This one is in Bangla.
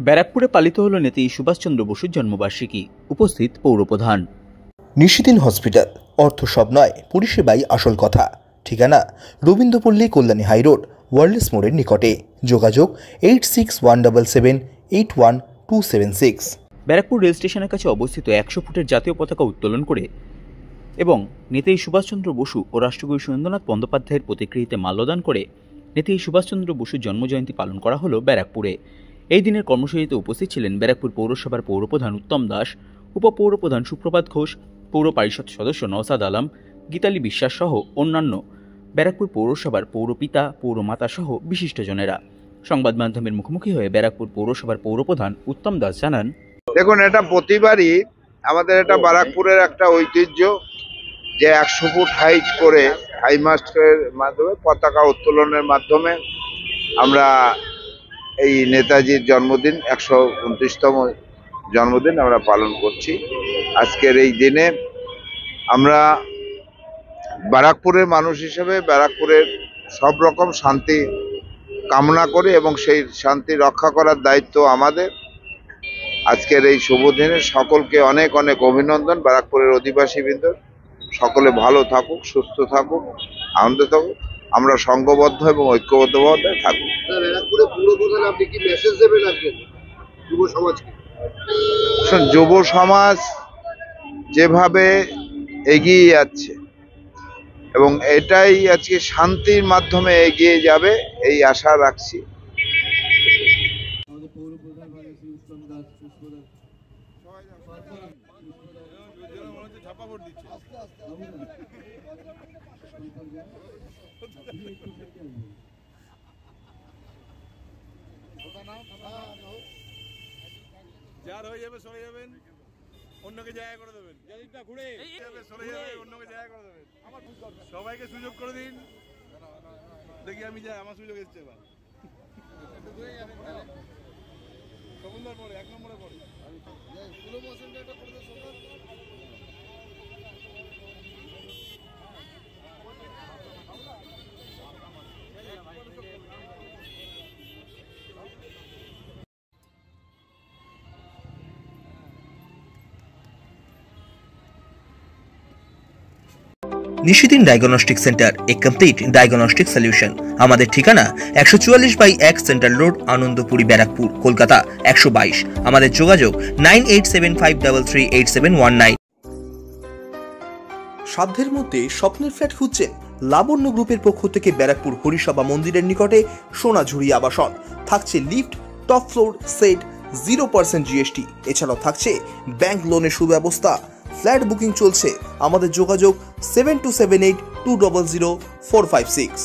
ব্যারাকপুরে পালিত হল নেতাজি সুভাষচন্দ্র বসুর জন্মবার্ষিকী। উপস্থিত পৌরপ্রধান। নিশিদিন হসপিটাল, অর্থ সব নয়, পরিষেবাই আসল কথা। ঠিকানা রবীন্দ্রপল্লী, কল্যাণী হাইরোড, ওয়ার্ল্ডস মোড়ের নিকটে। যোগাযোগ 8617781276। ব্যারাকপুর রেল স্টেশনের কাছে অবস্থিত 100 ফুটের জাতীয় পতাকা উত্তোলন করে এবং নেতাজি সুভাষচন্দ্র বসু ও রাষ্ট্রকবি সুরেন্দ্রনাথ বন্দ্যোপাধ্যায়ের প্রতিকৃতিতে মাল্যদান করে নেতাজি সুভাষচন্দ্র বসুর জন্মজয়ন্তী পালন করা হলো ব্যারাকপুরে। এই দিনের কর্মসূচিতে উপস্থিত ছিলেন ব্যারাকপুর পৌরসভার পৌরপ্রধান উত্তম দাস, উপপৌরপ্রধান সুপ্রভাত ঘোষ, পৌর পরিষদ সদস্য নওসাদ আলম, গীতালি বিশ্বাস সহ অন্যান্য ব্যারাকপুর পৌরসভার পৌরপিতা, পৌরমাতা সহ বিশিষ্টজনেরা। সংবাদ মাধ্যমের মুখোমুখি হয়ে ব্যারাকপুর পৌরসভার পৌরপ্রধান উত্তম দাস জানান, দেখুন, এটা প্রতিবারই আমাদের এটা ব্যারাকপুরের একটা ঐতিহ্য যে 100 ফুট হাইট করে হাইমাস্টের মাধ্যমে পতাকা উত্তোলনের মাধ্যমে আমরা এই নেতাজির জন্মদিন 129তম জন্মদিন আমরা পালন করছি। আজকের এই দিনে আমরা ব্যারাকপুরের মানুষ হিসেবে ব্যারাকপুরের সব রকম শান্তি কামনা করি এবং সেই শান্তি রক্ষা করার দায়িত্ব আমাদের। আজকের এই শুভ দিনে সকলকে অনেক অনেক অভিনন্দন। ব্যারাকপুরের অধিবাসীবৃন্দ সকলে ভালো থাকুক, সুস্থ থাকুক, আনন্দে থাকুক, আমরা সংঘবদ্ধ এবং ঐক্যবদ্ধভাবে থাকুক। ব্যারাকপুরে পৌরপ্রধান, আপনি কি মেসেজ দেবেন আজকে যুব সমাজকে? যুব সমাজ যেভাবে এগিয়ে যাচ্ছে এবং এটাই আজকে শান্তির মাধ্যমে এগিয়ে যাবে এই আশা রাখছি। যার হয়ে যাবে সরে যাবেন, অন্যকে জায়গা করে দেবেন। ঘুরে সরে যাবে, অন্যকে জায়গা করে দেবেন। সবাইকে সুযোগ করে দিন। দেখি আমি যাই, আমার সুযোগ এসছে এবার। সবুন্দার পরে 1 নম্বরে পরে নিশিদিন ডায়াগনস্টিক সেন্টার, এ কমপ্লিট ডায়াগনস্টিক সলিউশন। আমাদের ঠিকানা 144/1 সেন্ট্রাল রোড, আনন্দপুরি, ব্যারাকপুর, কলকাতা 122। আমাদের যোগাযোগ 9875338719। সাধ্যের মধ্যে স্বপ্নের ফ্ল্যাট খুঁজছেন? লাবণ্য গ্রুপের পক্ষ থেকে ব্যারাকপুর হরিসভা মন্দিরের নিকটে সোনাঝুরি আবাসন। থাকছে lift, top floor, set, 0% GST। এছাড়াও থাকছে ব্যাংক লোনের সুব্যবস্থা। ফ্ল্যাট বুকিং চলছে। আমাদের যোগাযোগ 7278200456।